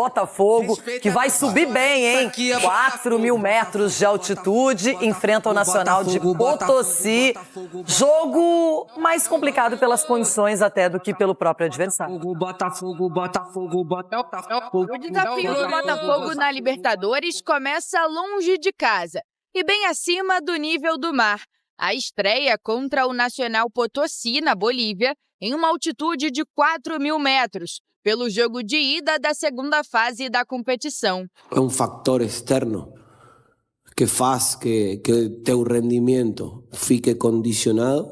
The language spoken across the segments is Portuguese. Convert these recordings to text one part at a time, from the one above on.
Botafogo, que vai subir bem, hein? 4.000 metros de altitude, enfrenta o Nacional de Potosí. Jogo mais complicado pelas condições até do que pelo próprio adversário. O desafio do Botafogo na Libertadores começa longe de casa e bem acima do nível do mar. A estreia contra o Nacional Potosí, na Bolívia, em uma altitude de 4.000 metros, pelo jogo de ida da segunda fase da competição. É um fator externo que faz que o teu rendimento fique condicionado.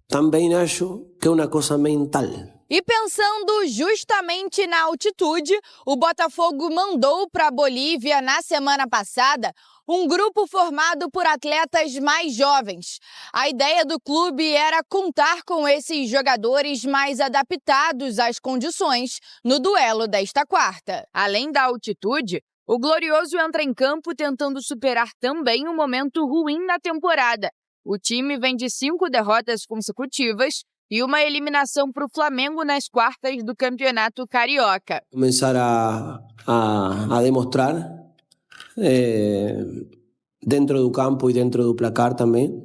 Também acho que é uma coisa mental. E pensando justamente na altitude, o Botafogo mandou para a Bolívia na semana passada um grupo formado por atletas mais jovens. A ideia do clube era contar com esses jogadores mais adaptados às condições no duelo desta quarta. Além da altitude, o Glorioso entra em campo tentando superar também um momento ruim na temporada. O time vem de 5 derrotas consecutivas e uma eliminação para o Flamengo nas quartas do Campeonato Carioca. Começar a demonstrar dentro do campo e dentro do placar também.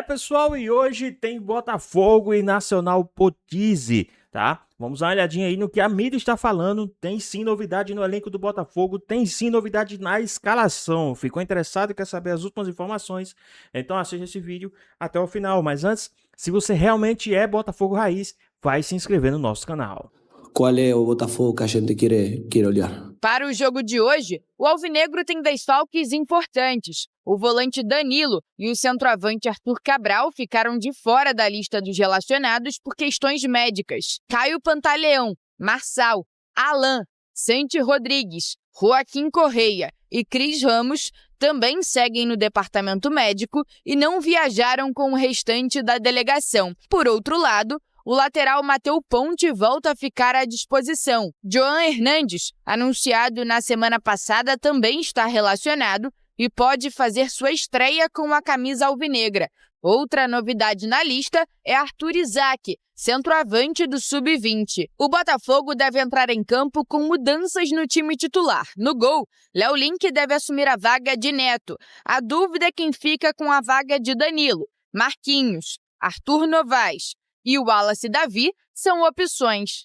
Pessoal, e hoje tem Botafogo e Nacional Potosí, tá? Vamos dar uma olhadinha aí no que a mídia está falando. Tem sim novidade no elenco do Botafogo, tem sim novidade na escalação. Ficou interessado e quer saber as últimas informações? Então assista esse vídeo até o final. Mas antes, se você realmente é Botafogo Raiz, vai se inscrever no nosso canal. Qual é o Botafogo que a gente quer olhar? Para o jogo de hoje, o Alvinegro tem desfalques importantes. O volante Danilo e o centroavante Arthur Cabral ficaram de fora da lista dos relacionados por questões médicas. Caio Pantaleão, Marçal, Alan, Santi Rodrigues, Joaquim Correia e Cris Ramos também seguem no departamento médico e não viajaram com o restante da delegação. Por outro lado, o lateral Matheus Ponte volta a ficar à disposição. Joan Hernandes, anunciado na semana passada, também está relacionado e pode fazer sua estreia com a camisa alvinegra. Outra novidade na lista é Arthur Isaac, centroavante do Sub-20. O Botafogo deve entrar em campo com mudanças no time titular. No gol, Léo Link deve assumir a vaga de Neto. A dúvida é quem fica com a vaga de Danilo. Marquinhos, Arthur Novaes e o Wallace Davi são opções.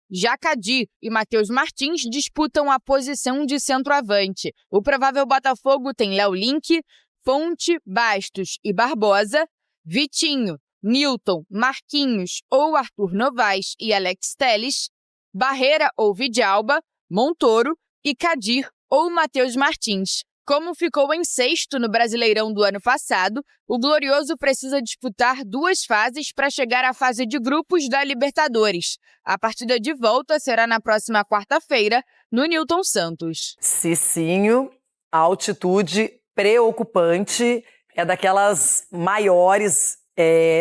Já Kadir e Matheus Martins disputam a posição de centroavante. O provável Botafogo tem Léo Link, Fonte, Bastos e Barbosa, Vitinho, Nilton, Marquinhos ou Arthur Novaes e Alex Telles, Barreira ou Vidalba, Montoro e Kadir ou Matheus Martins. Como ficou em sexto no Brasileirão do ano passado, o Glorioso precisa disputar 2 fases para chegar à fase de grupos da Libertadores. A partida de volta será na próxima quarta-feira, no Newton Santos. Cicinho, a altitude preocupante, é daquelas maiores,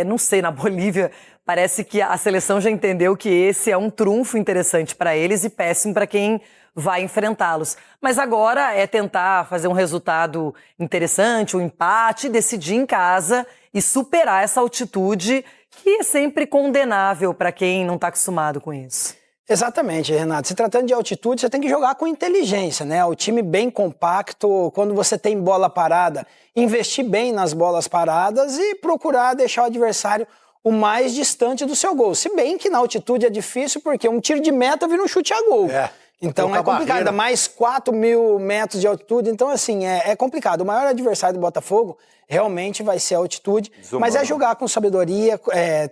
não sei, na Bolívia, parece que a seleção já entendeu que esse é um trunfo interessante para eles e péssimo para quem vai enfrentá-los. Mas agora é tentar fazer um resultado interessante, um empate, decidir em casa e superar essa altitude que é sempre condenável para quem não está acostumado com isso. Exatamente, Renato. Se tratando de altitude, você tem que jogar com inteligência, né? O time bem compacto, quando você tem bola parada, investir bem nas bolas paradas e procurar deixar o adversário o mais distante do seu gol. Se bem que na altitude é difícil, porque um tiro de meta vira um chute a gol. Então é complicado, ainda mais 4.000 metros de altitude, então assim, é complicado. O maior adversário do Botafogo realmente vai ser a altitude, mas é jogar com sabedoria,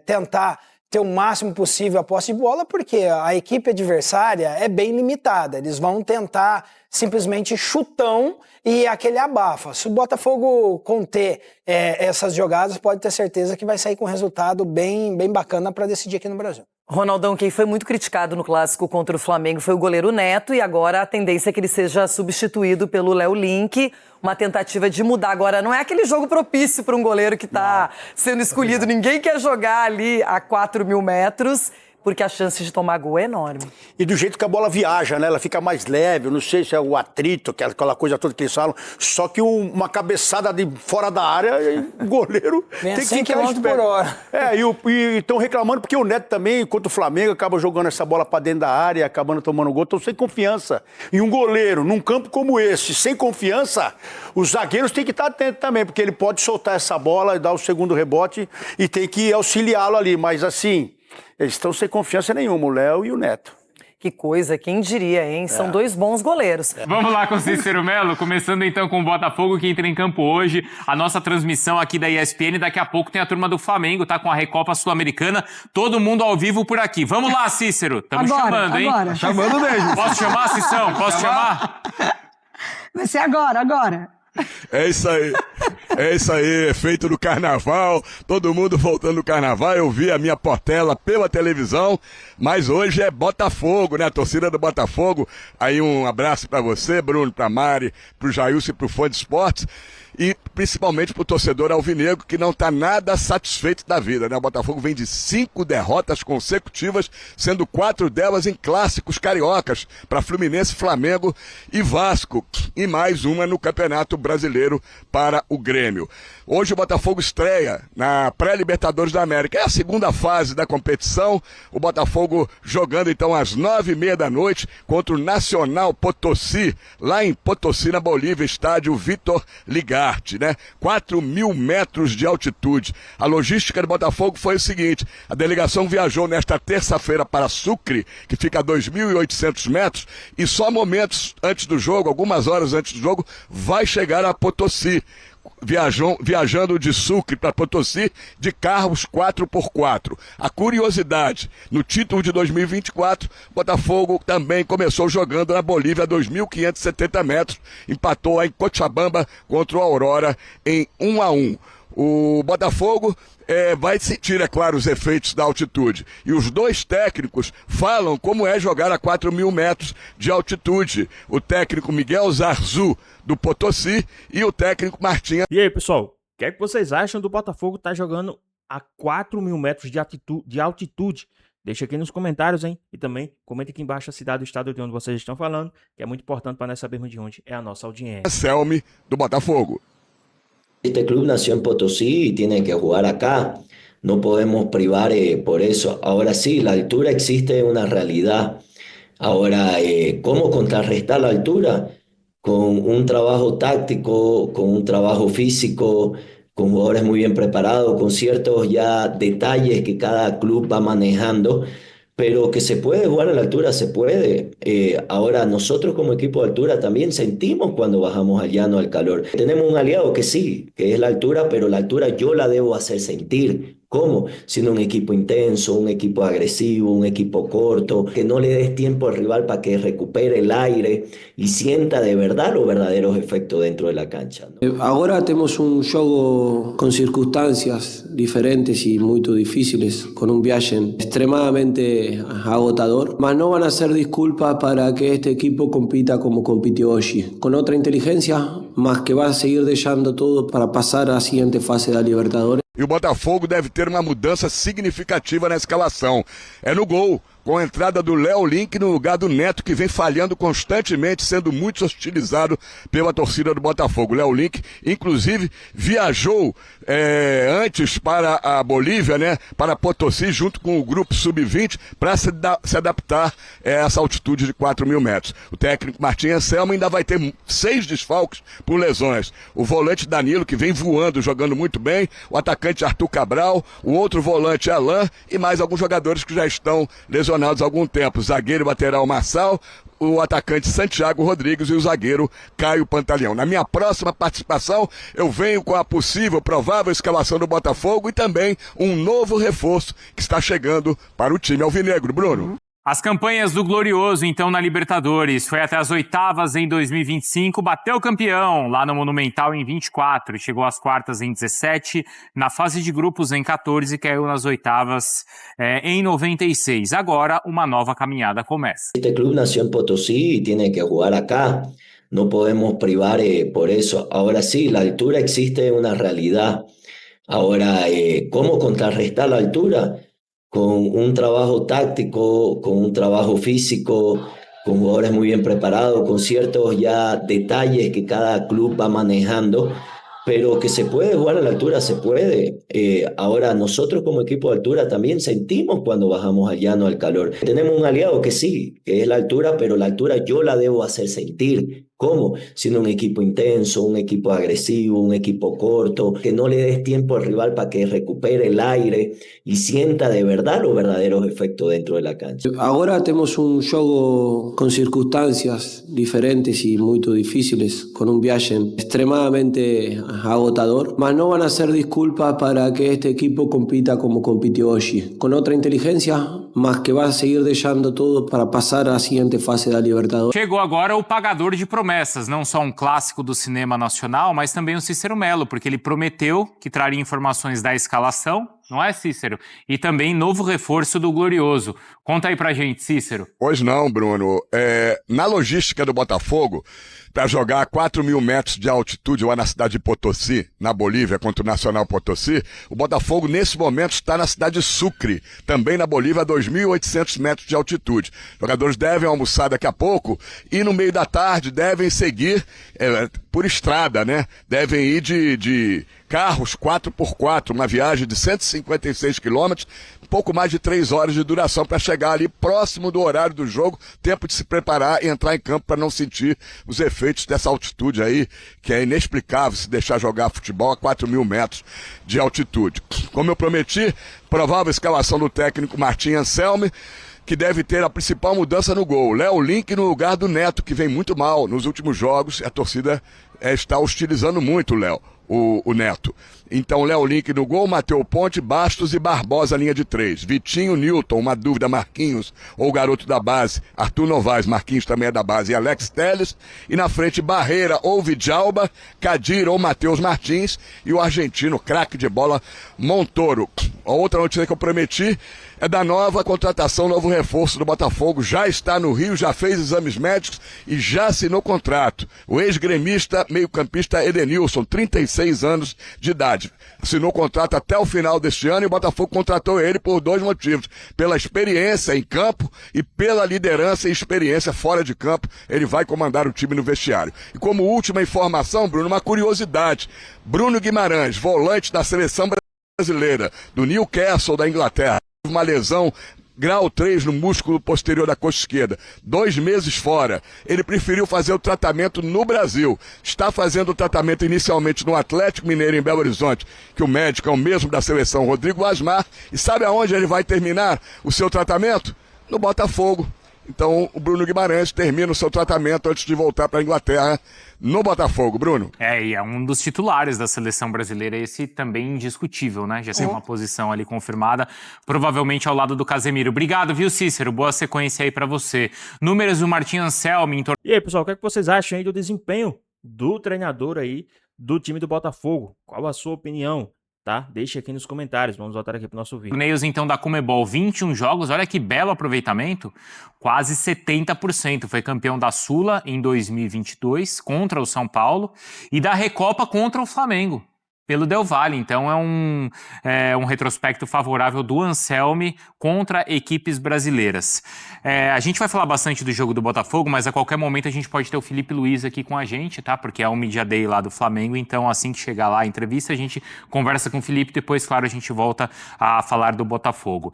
tentar ter o máximo possível a posse de bola, porque a equipe adversária é bem limitada, eles vão tentar simplesmente chutão e aquele abafa. Se o Botafogo conter essas jogadas, pode ter certeza que vai sair com um resultado bem bacana para decidir aqui no Brasil. Ronaldão, quem foi muito criticado no clássico contra o Flamengo foi o goleiro Neto e agora a tendência é que ele seja substituído pelo Léo Link, uma tentativa de mudar. Agora, não é aquele jogo propício para um goleiro que está sendo escolhido, ninguém quer jogar ali a 4.000 metros. porque a chance de tomar gol é enorme. E do jeito que a bola viaja, né? Ela fica mais leve, eu não sei se é o atrito, aquela coisa toda que eles falam, só que uma cabeçada de fora da área, e o goleiro Vem a tem que 100 ficar km por esperto. hora. E estão reclamando porque o Neto também, contra o Flamengo, acaba jogando essa bola pra dentro da área, acabando tomando gol, estão sem confiança. E um goleiro, num campo como esse, sem confiança, os zagueiros têm que estar atentos também, porque ele pode soltar essa bola e dar o segundo rebote e tem que auxiliá-lo ali, mas assim, eles estão sem confiança nenhuma, o Léo e o Neto. Que coisa, quem diria, hein? São dois bons goleiros. Vamos lá com o Cícero Melo, começando então com o Botafogo que entra em campo hoje. A nossa transmissão aqui da ESPN, daqui a pouco tem a turma do Flamengo, tá com a Recopa Sul-Americana, todo mundo ao vivo por aqui. Vamos lá, Cícero, estamos chamando, hein? Agora. Chamando mesmo. Posso chamar, Cissão? Posso chamar? Vai ser agora. É isso aí. É isso aí, feito no carnaval, todo mundo voltando do carnaval, eu vi a minha Portela pela televisão, mas hoje é Botafogo, né, a torcida do Botafogo. Aí um abraço pra você, Bruno, pra Mari, pro Jailson e pro Fã de Esportes. E principalmente pro torcedor alvinegro que não tá nada satisfeito da vida, né? O Botafogo vem de 5 derrotas consecutivas, sendo 4 delas em clássicos cariocas para Fluminense, Flamengo e Vasco, e mais uma no Campeonato Brasileiro para o Grêmio. Hoje o Botafogo estreia na pré-Libertadores da América. É a segunda fase da competição. O Botafogo jogando então às 9h30 da noite contra o Nacional Potosí, lá em Potosí, na Bolívia, estádio Vitor Ligar. Né? 4.000 metros de altitude. A logística do Botafogo foi o seguinte: a delegação viajou nesta terça-feira para Sucre, que fica a 2.800 metros, e só momentos antes do jogo, algumas horas antes do jogo, vai chegar a Potosí. Viajando de Sucre para Potosí de carros 4x4. A curiosidade, no título de 2024, Botafogo também começou jogando na Bolívia a 2.570 metros, empatou em Cochabamba contra o Aurora em 1-1. O Botafogo vai sentir, é claro, os efeitos da altitude. E os dois técnicos falam como é jogar a 4.000 metros de altitude. O técnico Miguel Zarzu, do Potosí, e o técnico Martim. E aí, pessoal, o que é que vocês acham do Botafogo estar jogando a 4.000 metros de altitude? Deixa aqui nos comentários, hein? E também comenta aqui embaixo a cidade e o estado de onde vocês estão falando, que é muito importante para nós sabermos de onde é a nossa audiência. Selmi, do Botafogo. Este club nació en Potosí y tiene que jugar acá. No podemos privar por eso. Ahora sí, la altura existe una realidad. Ahora, ¿cómo contrarrestar la altura? Con un trabajo táctico, con un trabajo físico, con jugadores muy bien preparados, con ciertos ya detalles que cada club va manejando, pero que se puede jugar a la altura, se puede. Ahora, nosotros como equipo de altura también sentimos cuando bajamos al llano, al calor. Tenemos un aliado que sí, que es la altura, pero la altura yo la debo hacer sentir. ¿Cómo? Siendo un equipo intenso, un equipo agresivo, un equipo corto, que no le des tiempo al rival para que recupere el aire y sienta de verdad los verdaderos efectos dentro de la cancha, ¿no? Agora temos um jogo com circunstâncias diferentes e muito difíceis, com um viagem extremadamente agotador, mas não vão ser desculpas para que este equipo compita como compitió hoje, com outra inteligência, mas que vai seguir deixando tudo para passar a seguinte fase da Libertadores. E o Botafogo deve ter uma mudança significativa na escalação. É no gol, com a entrada do Léo Link no lugar do Neto, que vem falhando constantemente, sendo muito hostilizado pela torcida do Botafogo. Léo Link, inclusive, viajou antes para a Bolívia, né, para Potosí, junto com o grupo Sub-20, para se adaptar a essa altitude de 4.000 metros. O técnico Martim Anselmo ainda vai ter 6 desfalques por lesões. O volante Danilo, que vem voando, jogando muito bem, o atacante Arthur Cabral, o outro volante Alain e mais alguns jogadores que já estão lesionados há algum tempo. O zagueiro lateral Marçal, o atacante Santiago Rodrigues e o zagueiro Caio Pantaleão. Na minha próxima participação, eu venho com a possível, provável escalação do Botafogo e também um novo reforço que está chegando para o time alvinegro. Bruno? As campanhas do Glorioso, então, na Libertadores. Foi até as oitavas em 2025, bateu campeão lá no Monumental em 24, chegou às quartas em 17, na fase de grupos em 14 e caiu nas oitavas em 96. Agora, uma nova caminhada começa. Este club nació en Potosí y tiene que jugar acá. No podemos privar por eso. Ahora sí, la altura existe una realidad. Ahora, ¿cómo contrarrestar la altura? con un trabajo táctico, con un trabajo físico, con jugadores muy bien preparados, con ciertos ya detalles que cada club va manejando, pero que se puede jugar a la altura, se puede. Ahora nosotros como equipo de altura también sentimos cuando bajamos al llano al calor. Tenemos un aliado que sí, que es la altura, pero la altura yo la debo hacer sentir. ¿Cómo? Siendo un equipo intenso, un equipo agresivo, un equipo corto, que no le des tiempo al rival para que recupere el aire y sienta de verdad los verdaderos efectos dentro de la cancha. Agora temos um jogo com circunstâncias diferentes e muito difíceis, com viagem extremadamente agotador, mas não vão ser desculpas para que este equipo compita como compitió hoje, com outra inteligência, mas que vai seguir deixando tudo para passar a seguinte fase da Libertadores. Chegou agora o pagador de promessas, não só um clássico do cinema nacional, mas também o Cícero Melo, porque ele prometeu que traria informações da escalação, não é, Cícero? E também novo reforço do Glorioso. Conta aí pra gente, Cícero. Pois não, Bruno. Na logística do Botafogo, para jogar a 4.000 metros de altitude lá na cidade de Potosí, na Bolívia, contra o Nacional Potosí, o Botafogo, nesse momento, está na cidade de Sucre, também na Bolívia, a 2.800 metros de altitude. Os jogadores devem almoçar daqui a pouco e, no meio da tarde, devem seguir por estrada, né? Devem ir de carros 4x4, uma viagem de 156 quilômetros, pouco mais de 3 horas de duração para chegar ali próximo do horário do jogo, tempo de se preparar e entrar em campo para não sentir os efeitos dessa altitude aí, que é inexplicável se deixar jogar futebol a 4.000 metros de altitude. Como eu prometi, provável escalação do técnico Martim Anselmi, que deve ter a principal mudança no gol. Léo Link no lugar do Neto, que vem muito mal nos últimos jogos, a torcida está hostilizando muito o Neto. Então, Léo Link no gol, Matheus Ponte, Bastos e Barbosa, linha de 3. Vitinho, Newton, uma dúvida, Marquinhos, ou o garoto da base, Arthur Novaes, Marquinhos também é da base, e Alex Telles. E na frente, Barreira ou Vidjalba, Kadir ou Matheus Martins, e o argentino, craque de bola, Montoro. A outra notícia que eu prometi é da nova contratação, novo reforço do Botafogo. Já está no Rio, já fez exames médicos e já assinou contrato. O ex-gremista, meio-campista Edenilson, 36 anos de idade. Assinou contrato até o final deste ano e o Botafogo contratou ele por 2 motivos. Pela experiência em campo e pela liderança e experiência fora de campo. Ele vai comandar o time no vestiário. E como última informação, Bruno, uma curiosidade. Bruno Guimarães, volante da seleção brasileira, do Newcastle da Inglaterra, uma lesão grau 3 no músculo posterior da coxa esquerda, 2 meses fora. Ele preferiu fazer o tratamento no Brasil. Está fazendo o tratamento inicialmente no Atlético Mineiro em Belo Horizonte, que o médico é o mesmo da seleção, Rodrigo Asmar. E sabe aonde ele vai terminar o seu tratamento? No Botafogo. Então o Bruno Guimarães termina o seu tratamento antes de voltar para a Inglaterra no Botafogo, Bruno. E é um dos titulares da seleção brasileira, esse também indiscutível, né? Já tem uma posição ali confirmada, provavelmente ao lado do Casemiro. Obrigado, viu, Cícero? Boa sequência aí pra você. Números do Martim Anselmi. E aí, pessoal, o que é que vocês acham aí do desempenho do treinador aí do time do Botafogo? Qual a sua opinião? Tá? Deixe aqui nos comentários, vamos voltar aqui pro nosso vídeo. Torneios então da Conmebol, 21 jogos, olha que belo aproveitamento, quase 70%. Foi campeão da Sula em 2022 contra o São Paulo e da Recopa contra o Flamengo, pelo Del Valle. Então é um retrospecto favorável do Anselmi contra equipes brasileiras. A gente vai falar bastante do jogo do Botafogo, mas a qualquer momento a gente pode ter o Felipe Luiz aqui com a gente, tá? Porque é o Media Day lá do Flamengo, então assim que chegar lá a entrevista, a gente conversa com o Felipe, depois, claro, a gente volta a falar do Botafogo.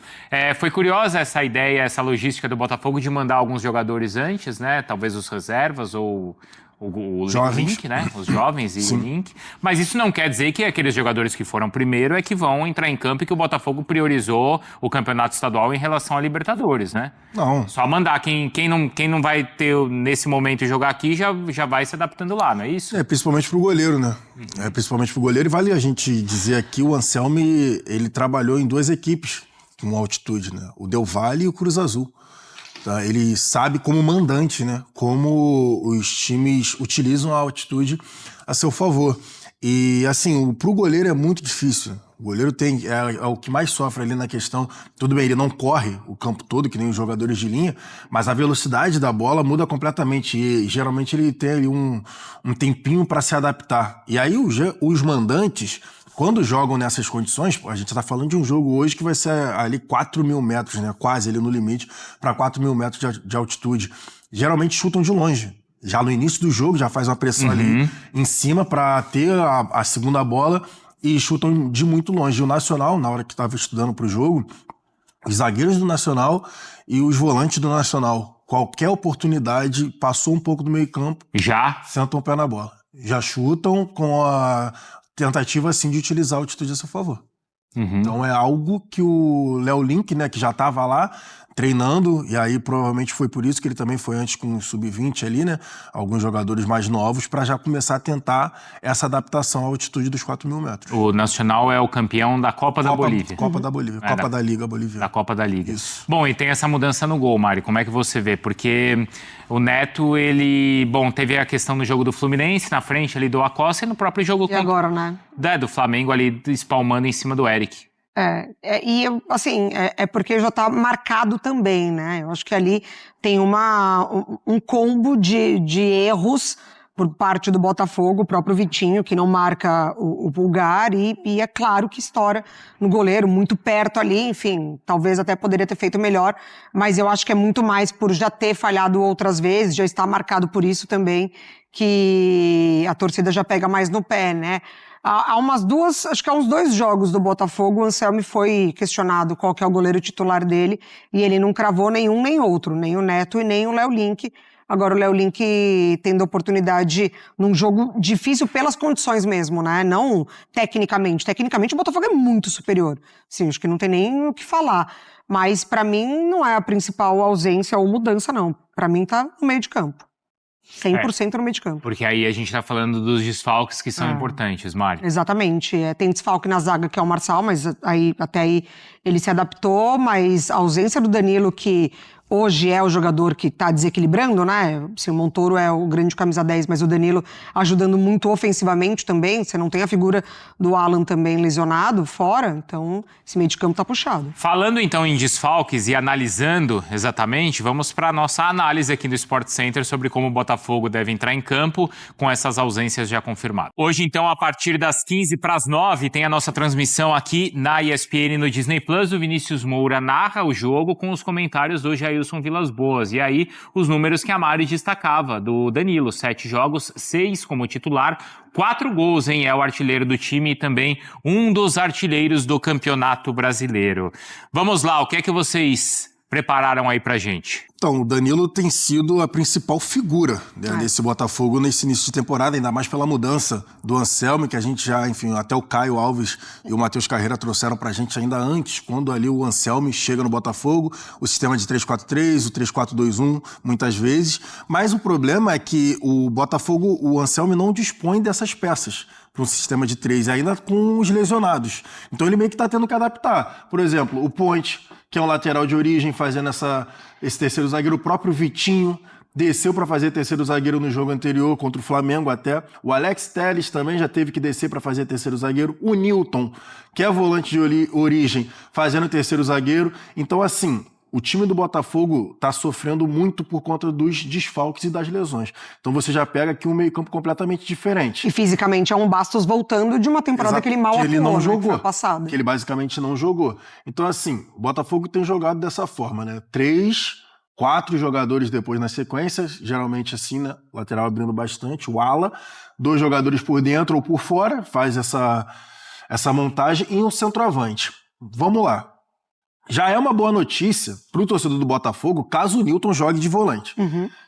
Foi curiosa essa ideia, essa logística do Botafogo de mandar alguns jogadores antes, né? Talvez os reservas ou o Link, né? Os jovens e Sim. O Link. Mas isso não quer dizer que aqueles jogadores que foram primeiro é que vão entrar em campo e que o Botafogo priorizou o campeonato estadual em relação a Libertadores, né? Não. Só mandar. Quem não vai ter nesse momento jogar aqui já vai se adaptando lá, não é isso? Principalmente pro goleiro, né? Principalmente pro goleiro. E vale a gente dizer aqui, o Anselmi, ele trabalhou em 2 equipes com altitude, né? O Del Valle e o Cruz Azul. Tá? Ele sabe como mandante, né? Como os times utilizam a altitude a seu favor. E assim, pro goleiro é muito difícil. O goleiro é o que mais sofre ali na questão. Tudo bem, ele não corre o campo todo, que nem os jogadores de linha, mas a velocidade da bola muda completamente. E geralmente ele tem ali um tempinho para se adaptar. E aí os mandantes quando jogam nessas condições, a gente tá falando de um jogo hoje que vai ser ali 4.000 metros, né? Quase ali no limite para 4.000 metros de altitude. Geralmente chutam de longe. Já no início do jogo, já faz uma pressão ali em cima para ter a segunda bola e chutam de muito longe. E o Nacional, na hora que estava estudando pro jogo, os zagueiros do Nacional e os volantes do Nacional, qualquer oportunidade, passou um pouco do meio campo, já sentam o pé na bola. Já chutam com a tentativa, assim, de utilizar a altitude a seu favor. Então é algo que o Léo Link, né, que já estava lá treinando, e aí provavelmente foi por isso que ele também foi antes com o Sub-20 ali, né, alguns jogadores mais novos, para já começar a tentar essa adaptação à altitude dos 4.000 metros. O Nacional é o campeão da Copa da Bolívia. Copa da Bolívia, Copa da Liga Boliviana. Da Copa da Liga. Isso. Bom, e tem essa mudança no gol, Mari, como é que você vê? Porque o Neto, ele, bom, teve a questão no jogo do Fluminense, na frente ali do Acosta, e no próprio jogo agora, né? Do Flamengo ali, espalmando em cima do Eric. É porque já tá marcado também, né? Eu acho que ali tem um combo de erros por parte do Botafogo, o próprio Vitinho, que não marca o Pulgar, e é claro que estoura no goleiro, muito perto ali, enfim, talvez até poderia ter feito melhor, mas eu acho que é muito mais por já ter falhado outras vezes, já está marcado por isso também, que a torcida já pega mais no pé, né? Há uns 2 jogos do Botafogo, o Anselmi foi questionado qual que é o goleiro titular dele, e ele não cravou nenhum nem outro, nem o Neto e nem o Léo Link. Agora o Léo Link tendo oportunidade num jogo difícil pelas condições mesmo, né? Não tecnicamente. Tecnicamente o Botafogo é muito superior. Sim, acho que não tem nem o que falar. Mas pra mim não é a principal ausência ou mudança, não. Pra mim tá no meio de campo. 100% no meio de campo. Porque aí a gente tá falando dos desfalques que são importantes, Mário. Exatamente. Tem desfalque na zaga, que é o Marçal, mas até aí ele se adaptou, mas a ausência do Danilo, que hoje é o jogador que tá desequilibrando, né? Assim, o Montoro é o grande camisa 10, mas o Danilo ajudando muito ofensivamente também. Você não tem a figura do Alan também lesionado fora, então esse meio de campo tá puxado. Falando então em desfalques e analisando exatamente, vamos para a nossa análise aqui do Sport Center sobre como o Botafogo deve entrar em campo com essas ausências já confirmadas. Hoje então, a partir das 8:45, tem a nossa transmissão aqui na ESPN no Disney Plus. O Vinícius Moura narra o jogo com os comentários do Jailson Vilas Boas. E aí, os números que a Mari destacava do Danilo: 7 jogos, 6 como titular, 4 gols, hein? É o artilheiro do time e também um dos artilheiros do Campeonato Brasileiro. Vamos lá, o que é que vocês prepararam aí pra gente? Então, o Danilo tem sido a principal figura, né, desse Botafogo nesse início de temporada, ainda mais pela mudança do Anselmi, que a gente já, enfim, até o Caio Alves e o Matheus Carreira trouxeram pra gente ainda antes, quando ali o Anselmi chega no Botafogo, o sistema de 3-4-3, o 3-4-2-1, muitas vezes, mas o problema é que o Botafogo, o Anselmi não dispõe dessas peças para um sistema de 3, ainda com os lesionados. Então ele meio que tá tendo que adaptar. Por exemplo, o Ponte, que é um lateral de origem, fazendo esse terceiro zagueiro. O próprio Vitinho desceu para fazer terceiro zagueiro no jogo anterior, contra o Flamengo até. O Alex Telles também já teve que descer para fazer terceiro zagueiro. O Newton, que é volante de origem, fazendo terceiro zagueiro. Então, assim, o time do Botafogo está sofrendo muito por conta dos desfalques e das lesões. Então você já pega aqui um meio-campo completamente diferente. E fisicamente é um Bastos voltando de uma temporada que ele mal atuou, ele não jogou, passado. Que ele basicamente não jogou. Então, assim, o Botafogo tem jogado dessa forma, né? 3, 4 jogadores depois na sequência, geralmente assim, né? Lateral abrindo bastante, o ala, 2 jogadores por dentro ou por fora, faz essa montagem, e um centroavante. Vamos lá. Já é uma boa notícia pro torcedor do Botafogo caso o Newton jogue de volante.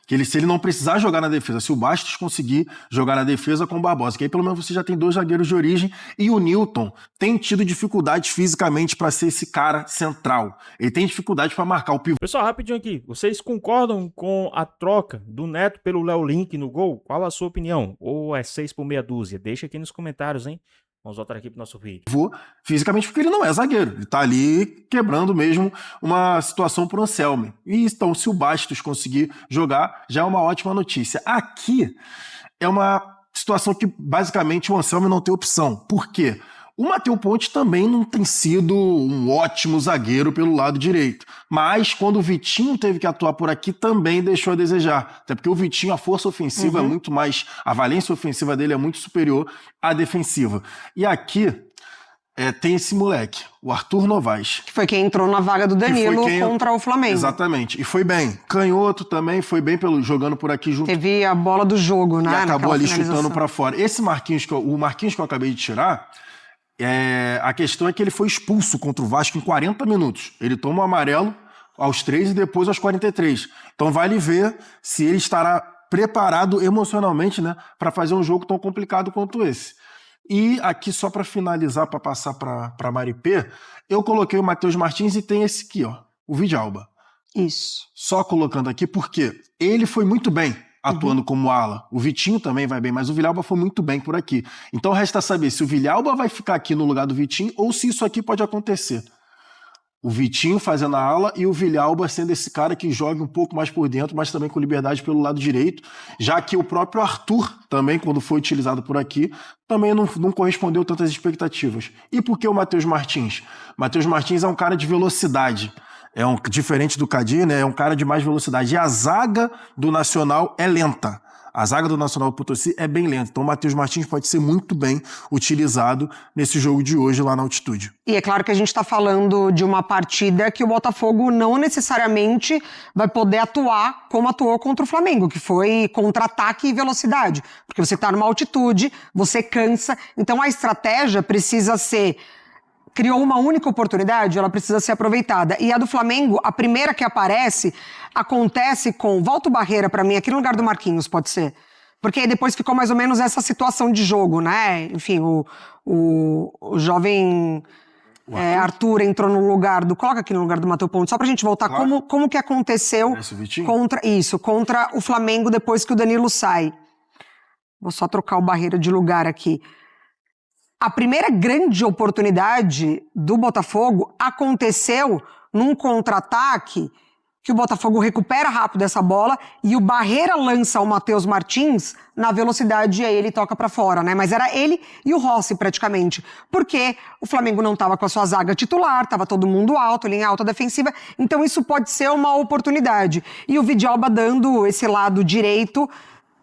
Que se ele não precisar jogar na defesa, se o Bastos conseguir jogar na defesa com o Barbosa, que aí pelo menos você já tem 2 zagueiros de origem, e o Newton tem tido dificuldades fisicamente para ser esse cara central. Ele tem dificuldade para marcar o pivô. Pessoal, rapidinho aqui, vocês concordam com a troca do Neto pelo Léo Link no gol? Qual a sua opinião? Ou é 6 por meia dúzia? Deixa aqui nos comentários, hein? Vamos voltar aqui pro nosso vídeo. Fisicamente, porque ele não é zagueiro. Ele tá ali quebrando mesmo uma situação pro Anselmi. E então, se o Bastos conseguir jogar, já é uma ótima notícia. Aqui é uma situação que, basicamente, o Anselmi não tem opção. Por quê? O Matheus Ponte também não tem sido um ótimo zagueiro pelo lado direito. Mas quando o Vitinho teve que atuar por aqui, também deixou a desejar. Até porque o Vitinho, a força ofensiva é muito mais... A valência ofensiva dele é muito superior à defensiva. E aqui, tem esse moleque, o Arthur Novaes. Que foi quem entrou na vaga do Danilo contra o Flamengo. Exatamente. E foi bem. Canhoto também, foi bem jogando por aqui junto. Teve a bola do jogo, né? E acabou ali chutando pra fora. Esse Marquinhos, o Marquinhos que eu acabei de tirar, a questão é que ele foi expulso contra o Vasco em 40 minutos. Ele toma o amarelo aos 3 e depois aos 43. Então vale ver se ele estará preparado emocionalmente, né, para fazer um jogo tão complicado quanto esse. E aqui, só para finalizar, para passar para Maripê, eu coloquei o Matheus Martins e tem esse aqui, ó, o Vidalba. Isso. Só colocando aqui porque ele foi muito bem atuando como ala. O Vitinho também vai bem, mas o Villalba foi muito bem por aqui. Então resta saber se o Villalba vai ficar aqui no lugar do Vitinho ou se isso aqui pode acontecer. O Vitinho fazendo a ala e o Villalba sendo esse cara que joga um pouco mais por dentro, mas também com liberdade pelo lado direito, já que o próprio Arthur também, quando foi utilizado por aqui, também não correspondeu tantas expectativas. E por que o Matheus Martins? Matheus Martins é um cara de velocidade. Diferente do Kadir, né? É um cara de mais velocidade. E a zaga do Nacional é lenta. A zaga do Nacional Potosí é bem lenta. Então o Matheus Martins pode ser muito bem utilizado nesse jogo de hoje lá na altitude. E é claro que a gente está falando de uma partida que o Botafogo não necessariamente vai poder atuar como atuou contra o Flamengo, que foi contra-ataque e velocidade. Porque você está numa altitude, você cansa. Então a estratégia precisa ser... Criou uma única oportunidade, ela precisa ser aproveitada. E a do Flamengo, a primeira que aparece, acontece com... Volta o Barreira pra mim, aqui no lugar do Marquinhos, pode ser. Porque aí depois ficou mais ou menos essa situação de jogo, né? Enfim, o jovem Arthur entrou no lugar do... Coloca aqui no lugar do Matheus Ponte, só pra gente voltar como que aconteceu contra o Flamengo depois que o Danilo sai. Vou só trocar o Barreira de lugar aqui. A primeira grande oportunidade do Botafogo aconteceu num contra-ataque que o Botafogo recupera rápido essa bola e o Barreira lança o Matheus Martins na velocidade e aí ele toca pra fora, né? Mas era ele e o Rossi praticamente, porque o Flamengo não tava com a sua zaga titular, tava todo mundo alto, linha alta defensiva, então isso pode ser uma oportunidade. E o Vidalba dando esse lado direito,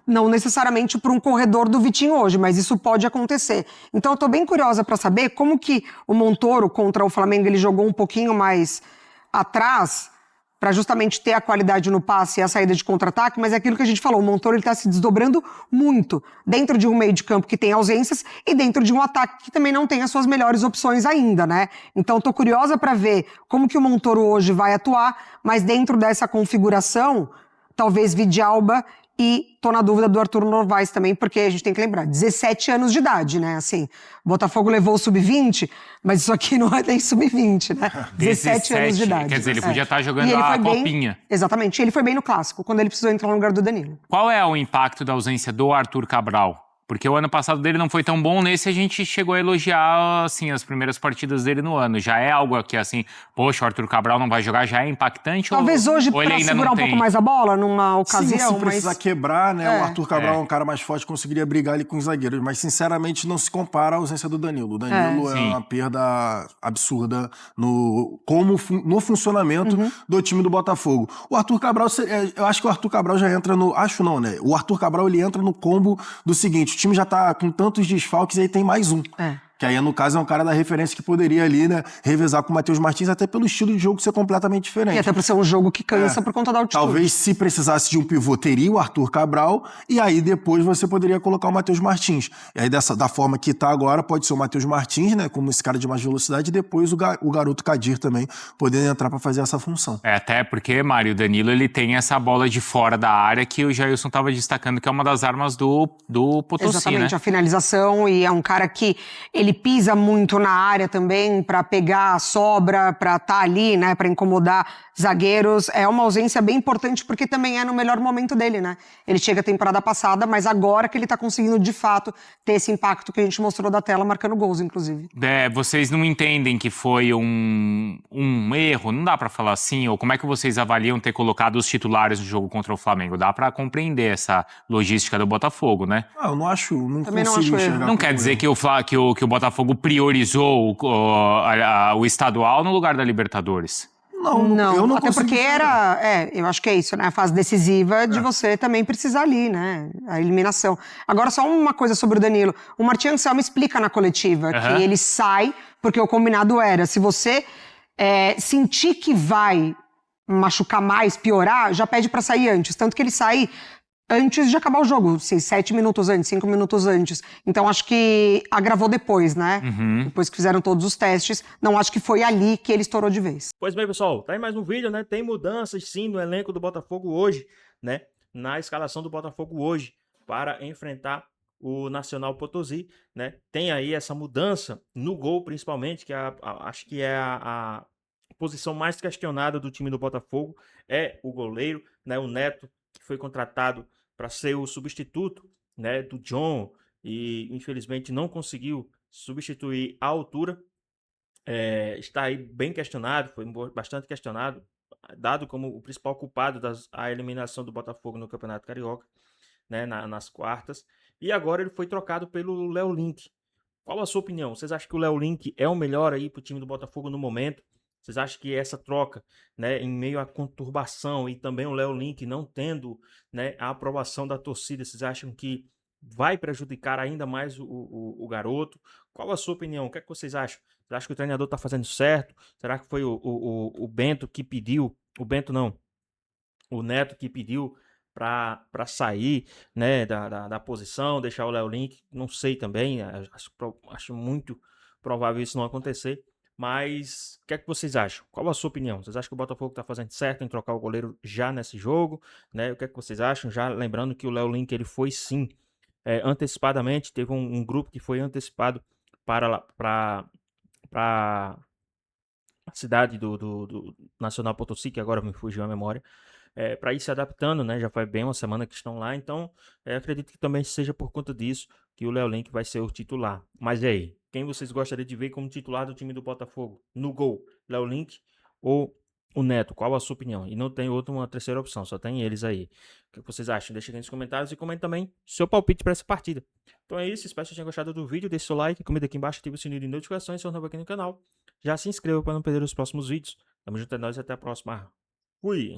não necessariamente para um corredor do Vitinho hoje, mas isso pode acontecer. Então eu tô bem curiosa para saber como que o Montoro contra o Flamengo ele jogou um pouquinho mais atrás para justamente ter a qualidade no passe e a saída de contra-ataque, mas é aquilo que a gente falou, o Montoro ele tá se desdobrando muito dentro de um meio de campo que tem ausências e dentro de um ataque que também não tem as suas melhores opções ainda, né? Então tô curiosa para ver como que o Montoro hoje vai atuar, mas dentro dessa configuração, talvez Vidalba e tô na dúvida do Arthur Novaes também, porque a gente tem que lembrar, 17 anos de idade, né? Assim, o Botafogo levou o sub-20, mas isso aqui não é nem sub-20, né? 17 anos de idade. Quer dizer, ele podia estar jogando a copinha. Exatamente, ele foi bem no clássico, quando ele precisou entrar no lugar do Danilo. Qual é o impacto da ausência do Arthur Cabral? Porque o ano passado dele não foi tão bom, nesse a gente chegou a elogiar, assim, as primeiras partidas dele no ano. Já é algo que, assim, poxa, o Arthur Cabral não vai jogar, já é impactante? Talvez hoje, pra segurar um pouco mais a bola, numa ocasião, Sim, se precisar quebrar, né, o Arthur Cabral é um cara mais forte, conseguiria brigar ali com os zagueiros, mas sinceramente não se compara à ausência do Danilo. O Danilo é uma perda absurda no funcionamento do time do Botafogo. O Arthur Cabral, eu acho que o Arthur Cabral já entra no... Acho não, né? O Arthur Cabral, ele entra no combo do seguinte, o time já tá com tantos desfalques e aí tem mais um. Que aí, no caso, é um cara da referência que poderia ali, né, revezar com o Matheus Martins, até pelo estilo de jogo ser completamente diferente. E até por ser um jogo que cansa por conta da altitude. Talvez, se precisasse de um pivô, teria o Arthur Cabral, e aí depois você poderia colocar o Matheus Martins. E aí, da forma que tá agora, pode ser o Matheus Martins, né, como esse cara de mais velocidade, e depois o garoto Kadir também, podendo entrar para fazer essa função. Até porque, Mário, o Danilo, ele tem essa bola de fora da área que o Jailson tava destacando, que é uma das armas do Potosí, exatamente, né? a finalização, e é um cara que ele pisa muito na área também para pegar a sobra, para estar ali, né, para incomodar zagueiros. É uma ausência bem importante porque também é no melhor momento dele, né? Ele chega a temporada passada, mas agora que ele tá conseguindo de fato ter esse impacto que a gente mostrou da tela, marcando gols, inclusive. Vocês não entendem que foi um erro, não dá para falar assim? Ou como é que vocês avaliam ter colocado os titulares no jogo contra o Flamengo? Dá para compreender essa logística do Botafogo, né? Eu não acho, também não acho erro. Não quer dizer que o Botafogo priorizou o estadual no lugar da Libertadores. Não, eu não até consegui porque enxergar. eu acho que é isso, né? A fase decisiva de você também precisar ali, né? A eliminação. Agora, só uma coisa sobre o Danilo. O Martin Anselmo explica na coletiva que ele sai, porque o combinado era, se você sentir que vai machucar mais, piorar, já pede pra sair antes. Tanto que ele sai antes de acabar o jogo, 7 minutos antes, 5 minutos antes. Então, acho que agravou depois, né? Depois que fizeram todos os testes. Não acho que foi ali que ele estourou de vez. Pois bem, pessoal, tá aí mais um vídeo, né? Tem mudanças, sim, no elenco do Botafogo hoje, né? Na escalação do Botafogo hoje, para enfrentar o Nacional Potosí, né? Tem aí essa mudança no gol, principalmente, que acho que é a posição mais questionada do time do Botafogo, é o goleiro, né? O Neto, que foi contratado para ser o substituto, né, do John, e infelizmente não conseguiu substituir a altura. Está aí bem questionado, foi bastante questionado, dado como o principal culpado da eliminação do Botafogo no Campeonato Carioca, né, nas quartas. E agora ele foi trocado pelo Léo Link. Qual a sua opinião? Vocês acham que o Léo Link é o melhor aí para o time do Botafogo no momento? Vocês acham que essa troca, né, em meio à conturbação e também o Léo Link não tendo, né, a aprovação da torcida, vocês acham que vai prejudicar ainda mais o garoto? Qual a sua opinião? O que é que vocês acham? Vocês acham que o treinador está fazendo certo? Será que foi o Bento que pediu? O Bento não. O Neto que pediu para sair, né, da posição, deixar o Léo Link? Não sei também. Acho muito provável isso não acontecer. Mas o que é que vocês acham? Qual a sua opinião? Vocês acham que o Botafogo está fazendo certo em trocar o goleiro já nesse jogo? Né? O que é que vocês acham? Já lembrando que o Léo Link ele foi sim antecipadamente, teve um grupo que foi antecipado para a cidade do Nacional Potosí, que agora me fugiu a memória, para ir se adaptando, né? Já foi bem uma semana que estão lá, então acredito que também seja por conta disso que o Léo Link vai ser o titular. Mas e aí? Quem vocês gostariam de ver como titular do time do Botafogo? No gol, Léo Link ou o Neto? Qual a sua opinião? E não tem uma terceira opção, só tem eles aí. O que vocês acham? Deixa aqui nos comentários e comente também seu palpite para essa partida. Então é isso, espero que vocês tenham gostado do vídeo. Deixe seu like, comenta aqui embaixo, ative o sininho de notificações, se for novo aqui no canal. Já se inscreva para não perder os próximos vídeos. Tamo junto, é nóis e até a próxima. Fui!